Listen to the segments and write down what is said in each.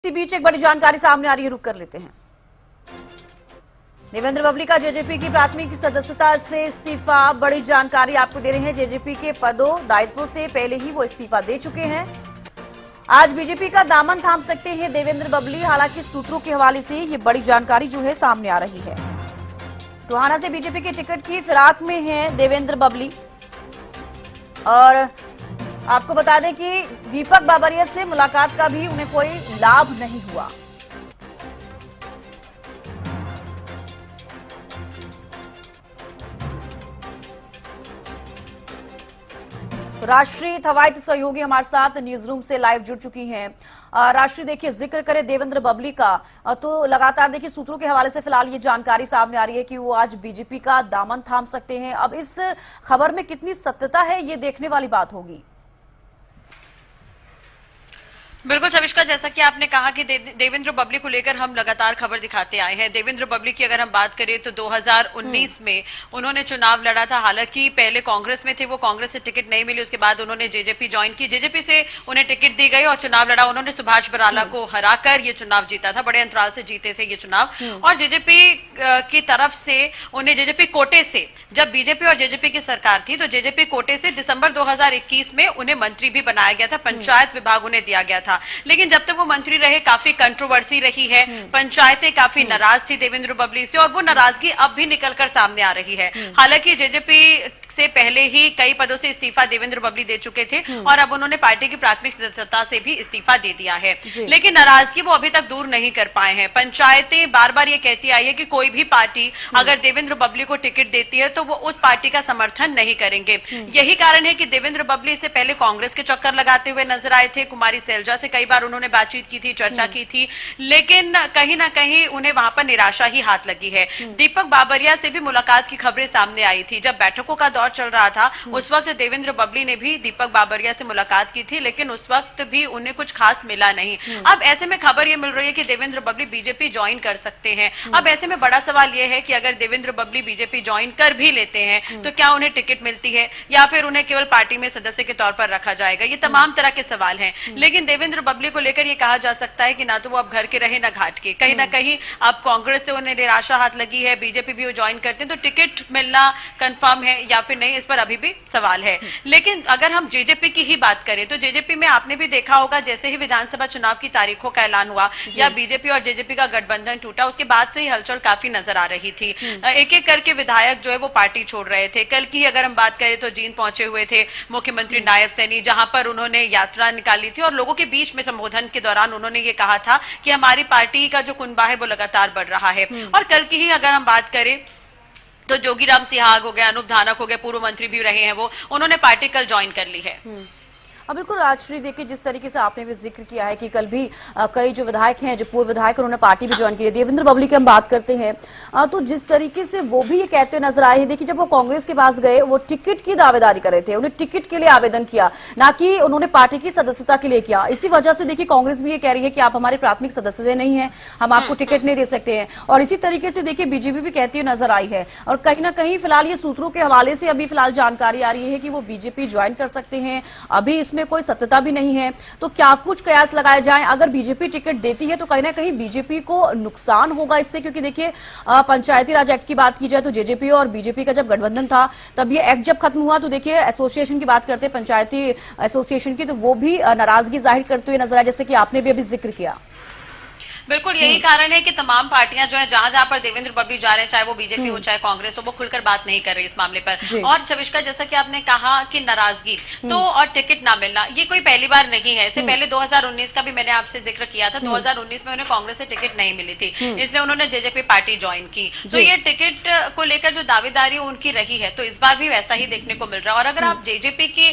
इसी बीच एक बड़ी जानकारी सामने आ रही है, रुक कर लेते हैं। देवेंद्र बबली का जेजेपी की प्राथमिक सदस्यता से इस्तीफा। बड़ी जानकारी आपको दे रहे हैं। जेजेपी के पदों दायित्वों से पहले ही वो इस्तीफा दे चुके हैं। आज बीजेपी का दामन थाम सकते हैं देवेंद्र बबली। हालांकि सूत्रों के हवाले से ये बड़ी जानकारी जो है सामने आ रही है। टोहाना से बीजेपी के टिकट की फिराक में हैं देवेंद्र बबली। और आपको बता दें कि दीपक बाबरिया से मुलाकात का भी उन्हें कोई लाभ नहीं हुआ। राष्ट्रीय हवाई सहयोगी हमारे साथ न्यूज रूम से लाइव जुड़ चुकी हैं। राष्ट्रीय देखिए, जिक्र करें देवेंद्र बबली का तो लगातार देखिए सूत्रों के हवाले से फिलहाल ये जानकारी सामने आ रही है कि वो आज बीजेपी का दामन थाम सकते हैं। अब इस खबर में कितनी सत्यता है ये देखने वाली बात होगी। बिल्कुल शविष्का, जैसा कि आपने कहा कि देवेंद्र बबली को लेकर हम लगातार खबर दिखाते आए हैं। देवेंद्र बबली की अगर हम बात करें तो 2019 में उन्होंने चुनाव लड़ा था। हालांकि पहले कांग्रेस में थे, वो कांग्रेस से टिकट नहीं मिली, उसके बाद उन्होंने जेजेपी ज्वाइन की, जेजेपी से उन्हें टिकट दी गई और चुनाव लड़ा। उन्होंने सुभाष बराला को हराकर ये चुनाव जीता था, बड़े अंतराल से जीते थे ये चुनाव। और जेजेपी की तरफ से उन्हें जेजेपी कोटे से, जब बीजेपी और जेजेपी की सरकार थी तो जेजेपी कोटे से दिसंबर 2021 में उन्हें मंत्री भी बनाया गया था, पंचायत विभाग उन्हें दिया गया था। लेकिन जब तक वो मंत्री रहे काफी कंट्रोवर्सी रही है, पंचायतें काफी नाराज थी देवेंद्र बबली से और वो नाराजगी अब भी निकलकर सामने आ रही है। हालांकि जेजेपी से पहले ही कई पदों से इस्तीफा देवेंद्र बबली दे चुके थे और अब उन्होंने पार्टी की प्राथमिक सदस्यता से भी इस्तीफा दे दिया है। लेकिन नाराजगी वो अभी तक दूर नहीं कर पाए हैं। पंचायतें बार बार ये कहती आई है कि कोई भी पार्टी अगर देवेंद्र बबली को टिकट देती है तो वो उस पार्टी का समर्थन नहीं करेंगे। यही कारण है कि देवेंद्र बबली से पहले कांग्रेस के चक्कर लगाते हुए नजर आए थे। कुमारी सैलजा से कई बार उन्होंने बातचीत की थी, चर्चा की थी, लेकिन कहीं ना कहीं उन्हें वहां पर निराशा ही हाथ लगी है। दीपक बाबरिया से भी मुलाकात की खबरें सामने आई थी। जब बैठकों का दौर चल रहा था उस वक्त देवेंद्र बबली ने भी दीपक बाबरिया से मुलाकात की थी, लेकिन उस वक्त भी उन्हें कुछ खास मिला नहीं। अब ऐसे में खबर यह मिल रही है कि देवेंद्र बबली बीजेपी ज्वाइन कर सकते हैं। अब ऐसे में बड़ा सवाल यह है कि अगर देवेंद्र बबली बीजेपी ज्वाइन कर भी लेते हैं तो क्या उन्हें टिकट मिलती है या फिर उन्हें केवल पार्टी में सदस्य के तौर पर रखा जाएगा। ये तमाम तरह के सवाल हैं। लेकिन देवेंद्र बबली को लेकर ये कहा जा सकता है कि ना तो वो अब घर के रहे ना घाट के। कहीं ना कहीं अब कांग्रेस से उन्हें निराशा हाथ लगी है, बीजेपी भी वो ज्वाइन करते हैं तो टिकट मिलना कंफर्म है या फिर नहीं, इस पर अभी भी सवाल है। लेकिन अगर हम जेजेपी की ही बात करें तो जेजेपी में आपने भी देखा होगा, जैसे ही विधानसभा चुनाव की तारीखों का ऐलान हुआ या बीजेपी और जेजेपी का गठबंधन टूटा, उसके बाद से ही हलचल काफी नजर आ रही थी। एक एक करके विधायक जो है वो पार्टी छोड़ रहे थे। कल की अगर हम बात करें तो जींद पहुंचे हुए थे मुख्यमंत्री नायब सैनी, जहां पर उन्होंने यात्रा निकाली थी और लोगों के बीच में संबोधन के दौरान उन्होंने ये कहा था कि हमारी पार्टी का जो कुनबा है वो लगातार बढ़ रहा है। और कल की ही अगर हम बात करें तो जोगीराम सिहाग हो गए, अनूप धानक हो गए, पूर्व मंत्री भी रहे हैं वो, उन्होंने पार्टी कल ज्वाइन कर ली है। अब बिल्कुल राजश्री, देखिए जिस तरीके से आपने भी जिक्र किया है कि कल भी कई जो विधायक हैं, जो पूर्व विधायक, उन्होंने पार्टी भी ज्वाइन की है। देवेंद्र बबली की हम बात करते हैं तो जिस तरीके से वो भी ये कहते हुए नजर आए हैं, देखिए जब वो कांग्रेस के पास गए वो टिकट की दावेदारी कर रहे थे, उन्हें टिकट के लिए आवेदन किया, ना कि उन्होंने पार्टी की सदस्यता के लिए किया। इसी वजह से देखिए कांग्रेस भी ये कह रही है कि आप हमारे प्राथमिक सदस्य नहीं है, हम आपको टिकट नहीं दे सकते हैं। और इसी तरीके से देखिए बीजेपी भी कहती हुई नजर आई है। और कहीं ना कहीं फिलहाल ये सूत्रों के हवाले से अभी फिलहाल जानकारी आ रही है कि वो बीजेपी ज्वाइन कर सकते हैं। अभी इसमें कोई सत्यता नहीं है तो क्या कुछ कयास लगाए जाएं। अगर बीजेपी टिकट देती है तो कहीं ना कहीं बीजेपी को नुकसान होगा इससे, क्योंकि देखिए पंचायती राज एक्ट की बात की जाए तो जेजेपी और बीजेपी का जब गठबंधन था तब ये एक्ट जब खत्म हुआ तो देखिए एसोसिएशन की बात करते हैं, पंचायती एसोसिएशन की, तो वो भी नाराजगी जाहिर करते हुए नजर आए, जैसे कि आपने भी अभी जिक्र किया। बिल्कुल यही कारण है कि तमाम पार्टियां जो है जहां जहां पर देवेंद्र बबली जा रहे हैं, चाहे वो बीजेपी हो चाहे कांग्रेस हो, वो खुलकर बात नहीं कर रही इस मामले पर। और छविष्का, जैसा कि आपने कहा कि नाराजगी तो और टिकट ना मिलना ये कोई पहली बार नहीं है। इससे पहले 2019 का भी मैंने आपसे जिक्र किया था। 2019 में उन्हें कांग्रेस से टिकट नहीं मिली थी, इसलिए उन्होंने जेजेपी पार्टी ज्वाइन की। तो ये टिकट को लेकर जो दावेदारी उनकी रही है तो इस बार भी वैसा ही देखने को मिल रहा है। और अगर आप जेजेपी के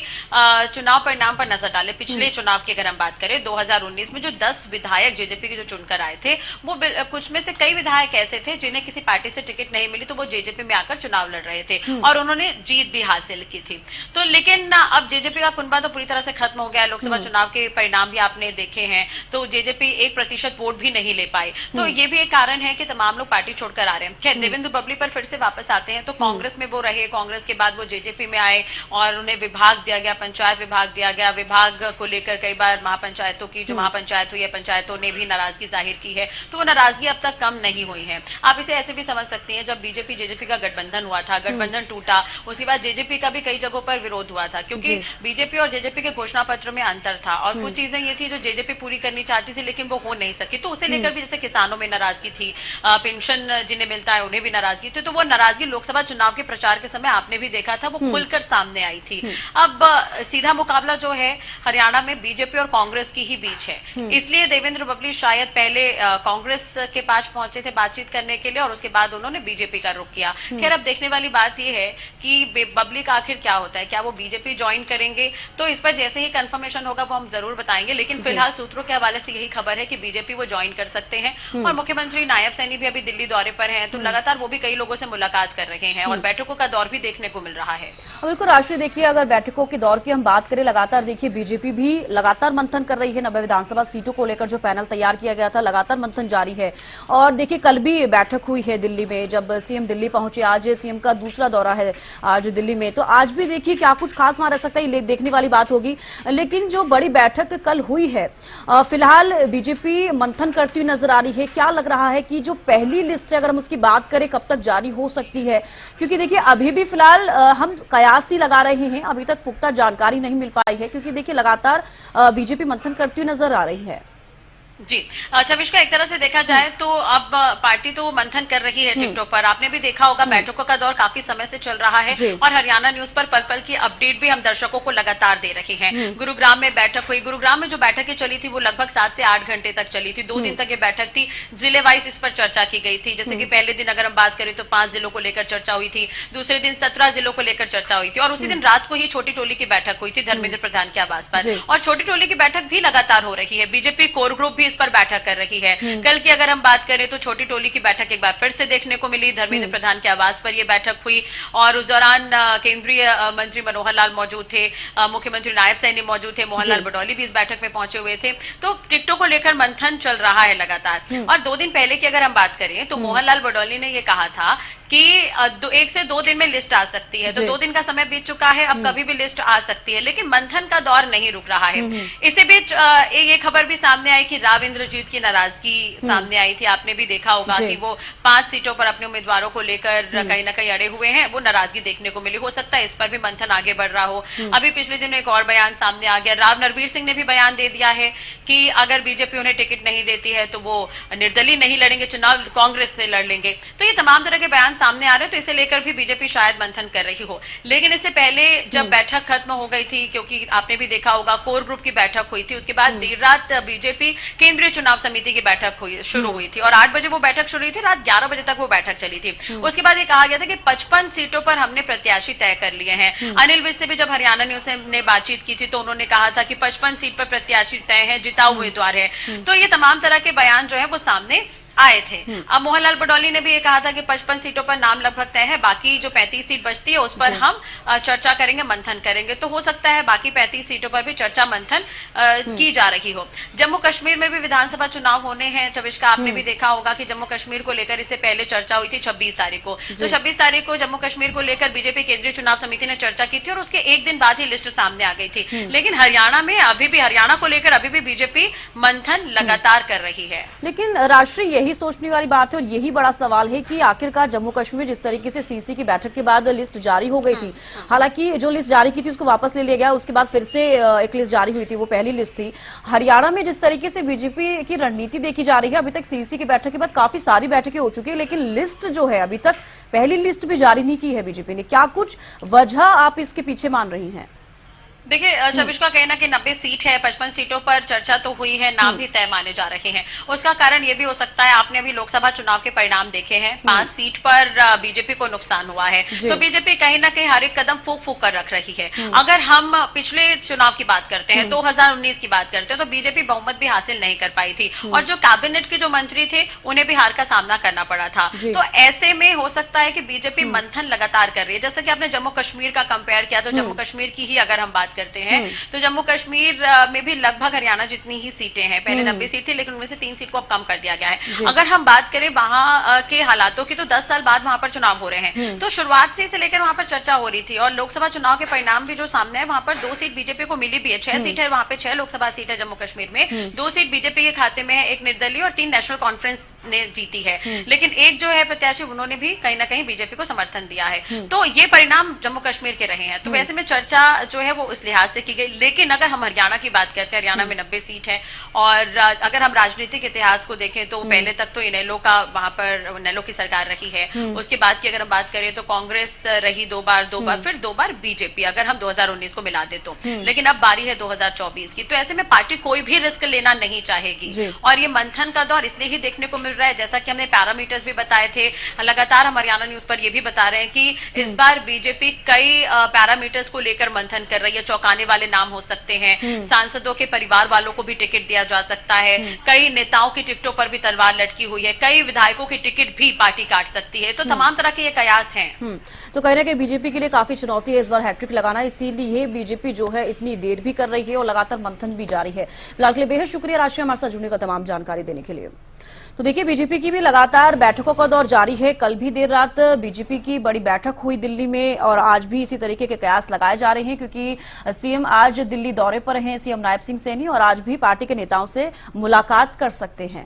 चुनाव परिणाम पर नजर डालें, पिछले चुनाव की अगर हम बात करें 2019 में जो 10 विधायक जेजेपी के जो चुनकर आए थे वो कुछ में से कई विधायक ऐसे थे जिन्हें किसी पार्टी से टिकट नहीं मिली तो वो जेजेपी में आकर चुनाव लड़ रहे थे और उन्होंने जीत भी हासिल की थी। तो लेकिन अब जेजेपी का कुनबा तो पूरी तरह से खत्म हो गया। लोकसभा चुनाव के परिणाम भी आपने देखे हैं, तो जेजेपी 1% वोट भी नहीं ले पाए। तो ये भी एक कारण है कि तमाम लोग पार्टी छोड़कर आ रहे हैं। खैर, देवेंद्र बबली पर फिर से वापस आते हैं तो कांग्रेस में वो रहे, कांग्रेस के बाद वो जेजेपी में आए और उन्हें विभाग दिया गया, पंचायत विभाग दिया गया। विभाग को लेकर कई बार महापंचायतों की जो महापंचायत हुई है, पंचायतों ने भी नाराजगी जाहिर की है, तो वो नाराजगी अब तक कम नहीं हुई है। आप इसे ऐसे भी समझ सकते हैं, जब बीजेपी जेजेपी का गठबंधन हुआ था, गठबंधन टूटा, उसके बाद जेजेपी का भी कई जगहों पर विरोध हुआ था क्योंकि बीजेपी और जेजेपी के घोषणा पत्र में अंतर था और कुछ चीजें ये थी जो जेजेपी पूरी करनी चाहती थी लेकिन वो हो नहीं सकी। तो उसे लेकर भी जैसे किसानों में नाराजगी थी, पेंशन जिन्हें मिलता है उन्हें भी नाराजगी थी। तो वो नाराजगी लोकसभा चुनाव के प्रचार के समय आपने भी देखा था, वो खुलकर सामने आई थी। अब सीधा मुकाबला जो है हरियाणा में बीजेपी और कांग्रेस की ही बीच है, इसलिए देवेंद्र बबली शायद पहले कांग्रेस के पास पहुंचे थे बातचीत करने के लिए और उसके बाद उन्होंने बीजेपी का रुख किया। खैर, अब देखने वाली बात यह है कि बबली का आखिर क्या होता है, क्या वो बीजेपी ज्वाइन करेंगे? तो इस पर जैसे ही कंफर्मेशन होगा वो हम जरूर बताएंगे, लेकिन फिलहाल सूत्रों के हवाले से यही खबर है कि बीजेपी वो ज्वाइन कर सकते हैं। और मुख्यमंत्री नायब सैनी भी अभी दिल्ली दौरे पर हैं, तो लगातार वो भी कई लोगों से मुलाकात कर रहे हैं और बैठकों का दौर भी देखने को मिल रहा है। बिल्कुल राष्ट्रीय, देखिए अगर बैठकों के दौर की हम बात करें, लगातार देखिए बीजेपी भी लगातार मंथन कर रही है। 90 विधानसभा सीटों को लेकर जो पैनल तैयार किया गया था, लगातार मंथन जारी है। और देखिए कल भी बैठक हुई है दिल्ली में, जब सीएम दिल्ली पहुंचे। आज सीएम का दूसरा दौरा है आज दिल्ली में, तो आज भी देखिए क्या कुछ खास वहां रह सकता है, देखने वाली बात होगी। लेकिन जो बड़ी बैठक कल हुई है, फिलहाल बीजेपी मंथन करती हुई नजर आ रही है। क्या लग रहा है कि जो पहली लिस्ट है, अगर हम उसकी बात करें, कब तक जारी हो सकती है? क्योंकि देखिए अभी भी फिलहाल हम कयास ही लगा रहे हैं, अभी तक पुख्ता जानकारी नहीं मिल पाई है, क्योंकि देखिए लगातार बीजेपी मंथन करती हुई नजर आ रही है। जी, अच्छा विश्का, एक तरह से देखा जाए तो अब पार्टी तो मंथन कर रही है टिकटॉक पर। आपने भी देखा होगा बैठकों का दौर काफी समय से चल रहा है और हरियाणा न्यूज पर पल पल की अपडेट भी हम दर्शकों को लगातार दे रहे हैं। गुरुग्राम में बैठक हुई, गुरुग्राम में जो बैठकें चली थी वो लगभग 7 से 8 घंटे तक चली थी। 2 दिन तक ये बैठक थी, जिले वाइज इस पर चर्चा की गई थी। जैसे कि पहले दिन अगर हम बात करें तो 5 जिलों को लेकर चर्चा हुई थी, दूसरे दिन 17 जिलों को लेकर चर्चा हुई थी और उसी दिन रात को ही छोटी टोली की बैठक हुई थी धर्मेंद्र प्रधान के आवास पर। और छोटी टोली की बैठक भी लगातार हो रही है, बीजेपी कोर ग्रुप भी इस पर बैठक कर रही है। कल की अगर हम बात करें तो छोटी टोली की बैठक एक बार फिर से देखने को मिली, धर्मेंद्र प्रधान के आवास पर यह बैठक हुई और उस दौरान केंद्रीय मंत्री मनोहर लाल मौजूद थे, मुख्यमंत्री नायब सैनी मौजूद थे, मोहन लाल बडौली भी इस बैठक में पहुंचे हुए थे। तो टिकटों को लेकर मंथन चल रहा है लगातार। और 2 दिन पहले की अगर हम बात करें तो मोहन लाल बडौली ने यह कहा था कि 1 से 2 दिन में लिस्ट आ सकती है, तो 2 दिन का समय बीत चुका है, अब कभी भी लिस्ट आ सकती है, लेकिन मंथन का दौर नहीं रुक रहा है। इसी बीच ये खबर भी सामने आई कि राव इंद्रजीत की नाराजगी सामने आई थी। आपने भी देखा होगा कि वो 5 सीटों पर अपने उम्मीदवारों को लेकर कहीं ना कहीं अड़े हुए हैं, वो नाराजगी देखने को मिली। हो सकता है इस पर भी मंथन आगे बढ़ रहा हो। अभी पिछले दिनों एक और बयान सामने आ गया, राव नरवीर सिंह ने भी बयान दे दिया है कि अगर बीजेपी उन्हें टिकट नहीं देती है तो वो निर्दलीय नहीं लड़ेंगे चुनाव, कांग्रेस से लड़ लेंगे। तो ये तमाम तरह के बयान सामने आ रहे हैं, तो इसे लेकर भी बीजेपी शायद मंथन कर रही हो। लेकिन इससे पहले जब बैठक खत्म हो गई थी, क्योंकि आपने भी देखा होगा कोर ग्रुप की बैठक हुई थी, उसके बाद देर रात बीजेपी केंद्रीय चुनाव समिति की बैठक शुरू हुई थी और 8 बजे वो बैठक शुरू हुई थी, रात 11 बजे तक वो बैठक चली थी। उसके बाद ये कहा गया था कि 55 सीटों पर हमने प्रत्याशी तय कर लिए हैं। अनिल विज से भी जब हरियाणा न्यूज ने बातचीत की थी तो उन्होंने कहा था कि 55 सीट पर प्रत्याशी तय है, जिता उम्मीदवार है। तो ये तमाम तरह के बयान जो है वो सामने आए थे। अब मोहनलाल बडौली ने भी ये कहा था कि 55 सीटों पर नाम लगभग तय है, बाकी जो 35 सीट बचती है उस पर हम चर्चा करेंगे, मंथन करेंगे। तो हो सकता है बाकी 35 सीटों पर भी चर्चा मंथन की जा रही हो। जम्मू कश्मीर में भी विधानसभा चुनाव होने हैं। चविष्का, आपने भी देखा होगा कि जम्मू कश्मीर को लेकर इससे पहले चर्चा हुई थी 26 तारीख को। तो 26 तारीख को जम्मू कश्मीर को लेकर बीजेपी केंद्रीय चुनाव समिति ने चर्चा की थी और उसके एक दिन बाद ही लिस्ट सामने आ गई थी। लेकिन हरियाणा में अभी भी, हरियाणा को लेकर अभी भी बीजेपी मंथन लगातार कर रही है। लेकिन राष्ट्रीय यही सोचने वाली बात है और यही बड़ा सवाल है कि आखिरकार जम्मू कश्मीर में जिस तरीके से सीसी की बैठक के बाद लिस्ट जारी हो गई थी, हालांकि जो लिस्ट जारी की थी उसको वापस ले लिया गया, उसके बाद फिर से एक लिस्ट जारी हुई थी, वो पहली लिस्ट थी। हरियाणा में जिस तरीके से बीजेपी की रणनीति देखी जा रही है, अभी तक सीसी की बैठक के बाद काफी सारी बैठकें हो चुकी है, लेकिन लिस्ट जो है अभी तक पहली लिस्ट भी जारी नहीं की है बीजेपी ने। क्या कुछ वजह आप इसके पीछे मान रही हैं? देखिए चविष्का कहीं ना कहीं 90 सीट है, 55 सीटों पर चर्चा तो हुई है, नाम भी तय माने जा रहे हैं। उसका कारण ये भी हो सकता है, आपने अभी लोकसभा चुनाव के परिणाम देखे हैं, 5 सीट पर बीजेपी को नुकसान हुआ है, तो बीजेपी कहीं ना कहीं हर एक कदम फूक फूक कर रख रही है। अगर हम पिछले चुनाव की बात करते हैं, 2019 की बात करते हैं, तो बीजेपी बहुमत भी हासिल नहीं कर पाई थी और जो कैबिनेट के जो मंत्री थे उन्हें भी हार का सामना करना पड़ा था। तो ऐसे में हो सकता है कि बीजेपी मंथन लगातार कर रही है। जैसे कि आपने जम्मू कश्मीर का कंपेयर किया, तो जम्मू कश्मीर की ही अगर हम बात करते हैं तो जम्मू कश्मीर में भी लगभग हरियाणा जितनी ही सीटें हैं। पहले 90 सीट थी, लेकिन उनमें से 3 सीट को अब कम कर दिया गया है। अगर हम बात करें वहां के हालातों की, तो 10 साल बाद वहां पर चुनाव हो रहे हैं, तो शुरुआत से इसे लेकर वहां पर चर्चा हो रही थी और लोकसभा चुनाव के परिणाम भी जो सामने है, वहां पर 2 सीट बीजेपी को मिली भी है। 6 सीट है वहां पे, 6 लोकसभा सीट है जम्मू कश्मीर में, 2 सीट बीजेपी के खाते में है, 1 निर्दलीय और 3 नेशनल कॉन्फ्रेंस ने जीती है। लेकिन एक जो है प्रत्याशी, उन्होंने भी कहीं ना कहीं बीजेपी को समर्थन दिया है। तो ये परिणाम जम्मू कश्मीर के रहे हैं। तो वैसे में चर्चा जो है वो इस लिहाज से की गई। लेकिन अगर हम हरियाणा की बात करते हैं, हरियाणा में 90 सीट है और अगर हम राजनीतिक इतिहास को देखें तो पहले तक तो इनेलो का वहां पर इनेलो की सरकार रही है। उसके बाद की अगर हम बात करें तो कांग्रेस रही 2 बार, फिर 2 बार बीजेपी, अगर हम 2019 को मिला दे तो। लेकिन अब बारी है 2024 की, तो ऐसे में पार्टी कोई भी रिस्क लेना नहीं चाहेगी और ये मंथन का दौर इसलिए ही देखने को मिल रहा है। जैसा कि हमने पैरामीटर्स भी बताए थे, लगातार हम हरियाणा न्यूज पर ये भी बता रहे हैं कि इस बार बीजेपी कई पैरामीटर्स को लेकर मंथन कर रही है। चौंकाने वाले नाम हो सकते हैं, सांसदों के परिवार वालों को भी टिकट दिया जा सकता है, कई नेताओं की टिकटों पर भी तलवार लटकी हुई है, कई विधायकों की टिकट भी पार्टी काट सकती है। तो तमाम तरह के ये कयास हैं। तो कह रहे हैं कि बीजेपी के लिए काफी चुनौती है इस बार हैट्रिक लगाना, इसीलिए बीजेपी जो है इतनी देर भी कर रही है और लगातार मंथन भी जारी है। फिलहाल के लिए बेहद शुक्रिया राशि हमारे साथ जुड़ने का, तमाम जानकारी देने के लिए। तो देखिए, बीजेपी की भी लगातार बैठकों का दौर जारी है। कल भी देर रात बीजेपी की बड़ी बैठक हुई दिल्ली में और आज भी इसी तरीके के कयास लगाए जा रहे हैं, क्योंकि सीएम आज दिल्ली दौरे पर हैं, सीएम नायब सिंह सैनी, और आज भी पार्टी के नेताओं से मुलाकात कर सकते हैं।